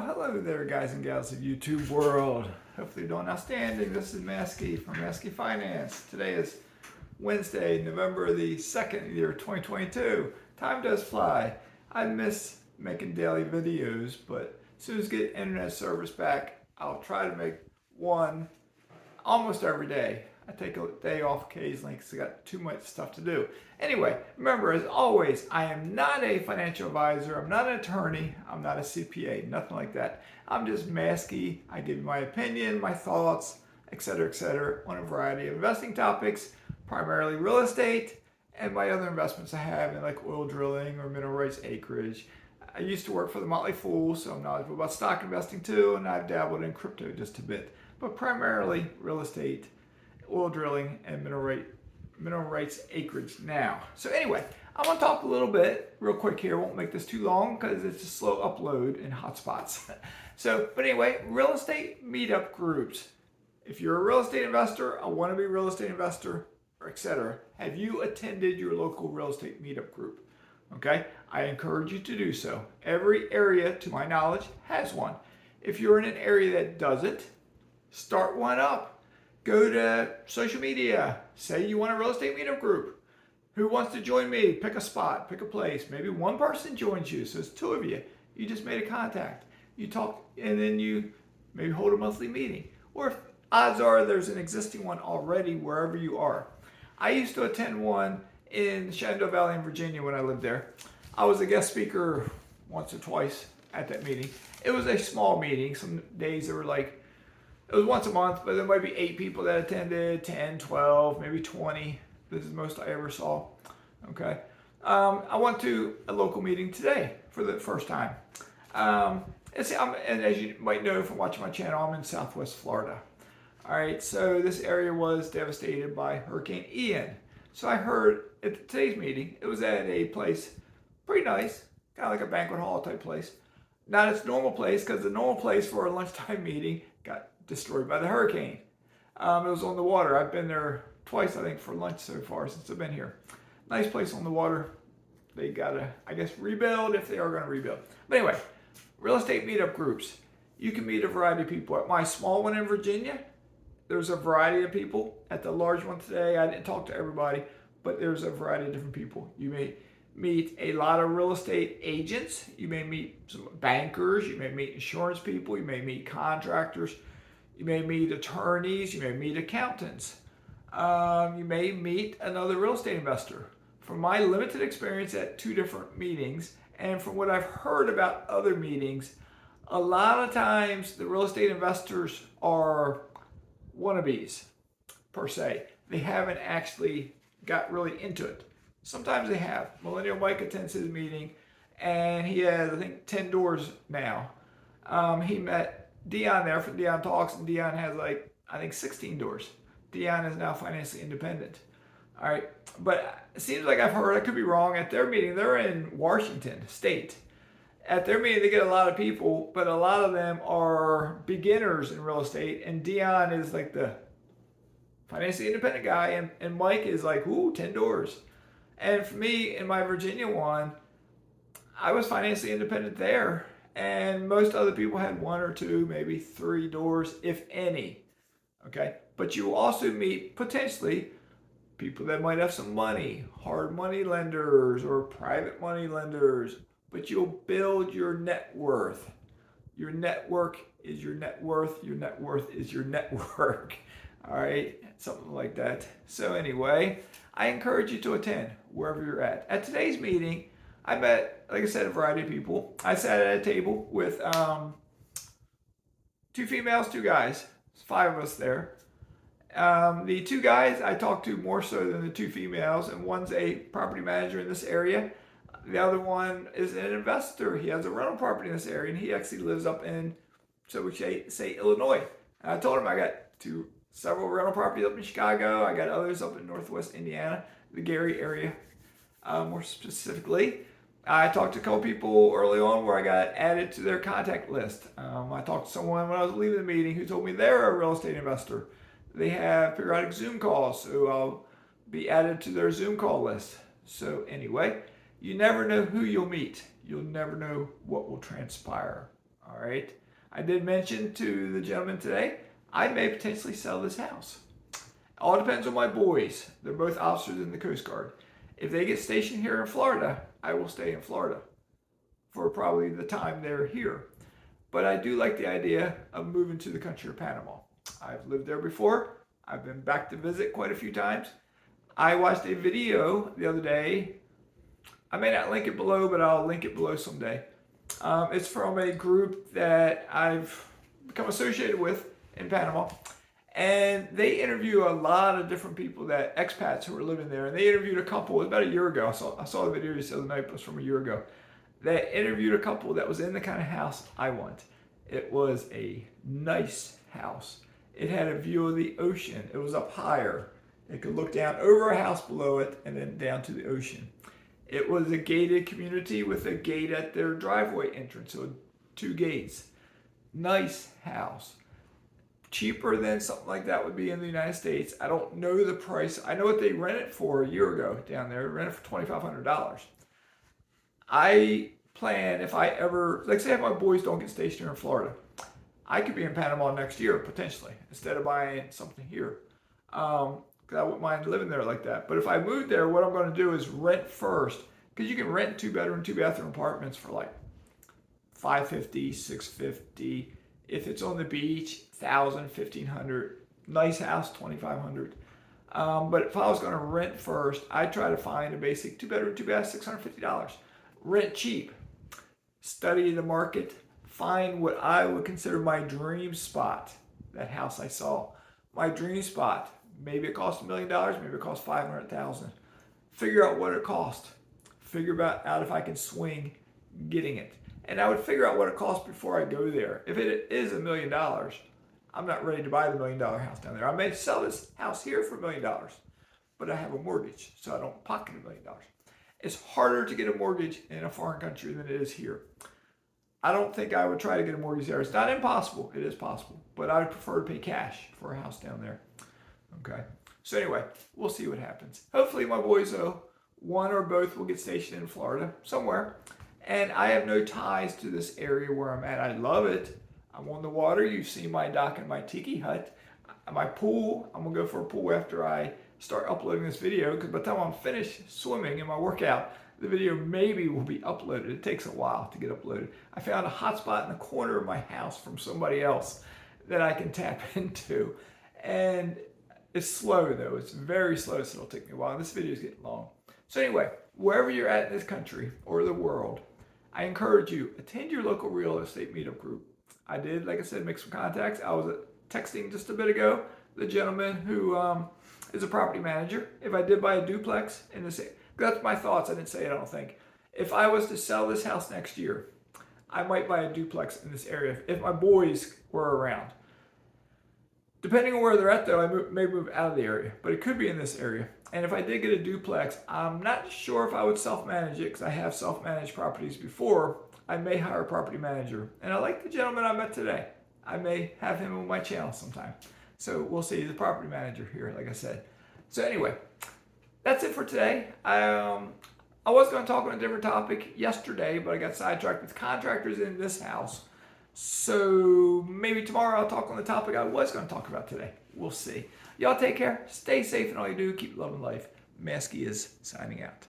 Hello there, guys and gals of YouTube world. Hopefully you're doing outstanding. This is Mazske from Mazske Finance. Today is Wednesday, November the 2nd, year 2022. Time does fly. I miss making daily videos, but as soon as I get internet service back, I'll try to make one almost every day. I take a day off occasionally because I got too much stuff to do. Anyway, remember, as always, I am not a financial advisor. I'm not an attorney. I'm not a CPA. Nothing like that. I'm just Mazske. I give you my opinion, my thoughts, etc., on a variety of investing topics, primarily real estate, and my other investments I have in like oil drilling or mineral rights acreage. I used to work for the Motley Fool, so I'm knowledgeable about stock investing too, and I've dabbled in crypto just a bit, but primarily real estate, oil drilling, and mineral rights acreage now. So anyway, I want to talk a little bit real quick here. Won't make this too long because it's a slow upload in hotspots. But anyway, real estate meetup groups. If you're a real estate investor, a wannabe real estate investor, or etc., have you attended your local real estate meetup group? Okay, I encourage you to do so. Every area, to my knowledge, has one. If you're in an area that doesn't, start one up. Go to social media, say you want a real estate meetup group. Who wants to join me? Pick a spot, pick a place. Maybe one person joins you, so it's two of you. You just made a contact. You talk, and then you maybe hold a monthly meeting. Or if odds are there's an existing one already wherever you are. I used to attend one in Shenandoah Valley in Virginia when I lived there. I was a guest speaker once or twice at that meeting. It was a small meeting. Some days there were it was once a month, but there might be 8 people that attended, 10, 12, maybe 20. This is the most I ever saw. Okay. I went to a local meeting today for the first time. And as you might know from watching my channel, I'm in Southwest Florida. All right, so this area was devastated by Hurricane Ian. So I heard at today's meeting, it was at a place pretty nice, kind of like a banquet hall type place. Not its normal place, because the normal place for a lunchtime meeting got destroyed by the hurricane. It was on the water. I've been there twice, I think, for lunch so far since I've been here. Nice place on the water. They gotta, I guess, rebuild if they are gonna rebuild. But anyway, real estate meetup groups. You can meet a variety of people. At my small one in Virginia, there's a variety of people. At the large one today, I didn't talk to everybody, but there's a variety of different people. You may meet a lot of real estate agents. You may meet some bankers. You may meet insurance people. You may meet contractors. You may meet attorneys. You may meet accountants. You may meet another real estate investor. From my limited experience at 2 different meetings, and from what I've heard about other meetings, a lot of times the real estate investors are wannabes, per se. They haven't actually got really into it. Sometimes they have. Millennial Mike attends his meeting, and he has, I think, 10 doors now. He met Dion there for Dion Talks, and Dion has I think 16 doors. Dion is now financially independent. All right, but it seems like I've heard, I could be wrong, at their meeting, they're in Washington State. At their meeting, they get a lot of people, but a lot of them are beginners in real estate, and Dion is like the financially independent guy, and Mike is like, ooh, 10 doors. And for me, in my Virginia one, I was financially independent there, and most other people had 1 or 2, maybe 3 doors, if any. Okay, but you will also meet potentially people that might have some money, hard money lenders or private money lenders, but you'll build your net worth. Your network is your net worth. Your net worth is your network. All right, something like that. So anyway, I encourage you to attend wherever you're at. At today's meeting, I met, like I said, a variety of people. I sat at a table with 2 females, 2 guys. There's 5 of us there. The 2 guys I talked to more so than the 2 females, and one's a property manager in this area. The other one is an investor. He has a rental property in this area, and he actually lives up in, so we say Illinois. And I told him I got several rental properties up in Chicago. I got others up in Northwest Indiana, the Gary area, more specifically. I talked to a couple people early on where I got added to their contact list. I talked to someone when I was leaving the meeting who told me they're a real estate investor. They have periodic Zoom calls, so I'll be added to their Zoom call list. So anyway, you never know who you'll meet. You'll never know what will transpire. All right. I did mention to the gentleman today, I may potentially sell this house. All depends on my boys. They're both officers in the Coast Guard. If they get stationed here in Florida, I will stay in Florida for probably the time they're here. But I do like the idea of moving to the country of Panama. I've lived there before. I've been back to visit quite a few times. I watched a video the other day. I may not link it below, but I'll link it below someday. It's from a group that I've become associated with in Panama. And they interview a lot of different people, that expats who are living there. And they interviewed a couple, it was about a year ago. I saw the video just the other night, but it was from a year ago. They interviewed a couple that was in the kind of house I want. It was a nice house. It had a view of the ocean. It was up higher. It could look down over a house below it and then down to the ocean. It was a gated community with a gate at their driveway entrance, so 2 gates. Nice house. Cheaper than something like that would be in the United States. I don't know the price. I know what they rented for a year ago down there. Rented for $2,500. I plan, if I ever, like say if my boys don't get stationed here in Florida, I could be in Panama next year, potentially, instead of buying something here. Because I wouldn't mind living there like that. But if I moved there, what I'm going to do is rent first. Because you can rent 2-bedroom, 2-bathroom apartments for like $550, $650. If it's on the beach, $1,000, $1,500. Nice house, $2,500. But if I was going to rent first, I'd try to find a basic 2-bedroom, 2-bath, $650. Rent cheap. Study the market. Find what I would consider my dream spot. That house I saw. My dream spot. Maybe it costs $1 million. Maybe it costs $500,000. Figure out what it costs. Figure out if I can swing getting it. And I would figure out what it costs before I go there. If it is $1 million, I'm not ready to buy the $1 million house down there. I may sell this house here for $1 million, but I have a mortgage, so I don't pocket $1 million. It's harder to get a mortgage in a foreign country than it is here. I don't think I would try to get a mortgage there. It's not impossible. It is possible, but I would prefer to pay cash for a house down there. Okay. So anyway, we'll see what happens. Hopefully my boys, though, one or both will get stationed in Florida somewhere. And I have no ties to this area where I'm at. I love it. I'm on the water. You've seen my dock and my tiki hut. My pool, I'm going to go for a pool after I start uploading this video, because by the time I'm finished swimming in my workout, the video maybe will be uploaded. It takes a while to get uploaded. I found a hot spot in the corner of my house from somebody else that I can tap into. And it's slow though. It's very slow, so it'll take me a while. This video is getting long. So anyway, wherever you're at in this country or the world, I encourage you, attend your local real estate meetup group. I did, like I said, make some contacts. I was texting just a bit ago the gentleman who is a property manager. If I did buy a duplex in this, that's my thoughts. I didn't say it, I don't think. If I was to sell this house next year, I might buy a duplex in this area if my boys were around. Depending on where they're at, though, I may move out of the area, but it could be in this area. And if I did get a duplex, I'm not sure if I would self-manage it, because I have self-managed properties before. I may hire a property manager. And I like the gentleman I met today. I may have him on my channel sometime. So we'll see. He's a property manager here, like I said. So anyway, that's it for today. I was going to talk on a different topic yesterday, but I got sidetracked with contractors in this house. So maybe tomorrow I'll talk on the topic I was going to talk about today. We'll see. Y'all take care. Stay safe in all you do. Keep loving life. Mazske is signing out.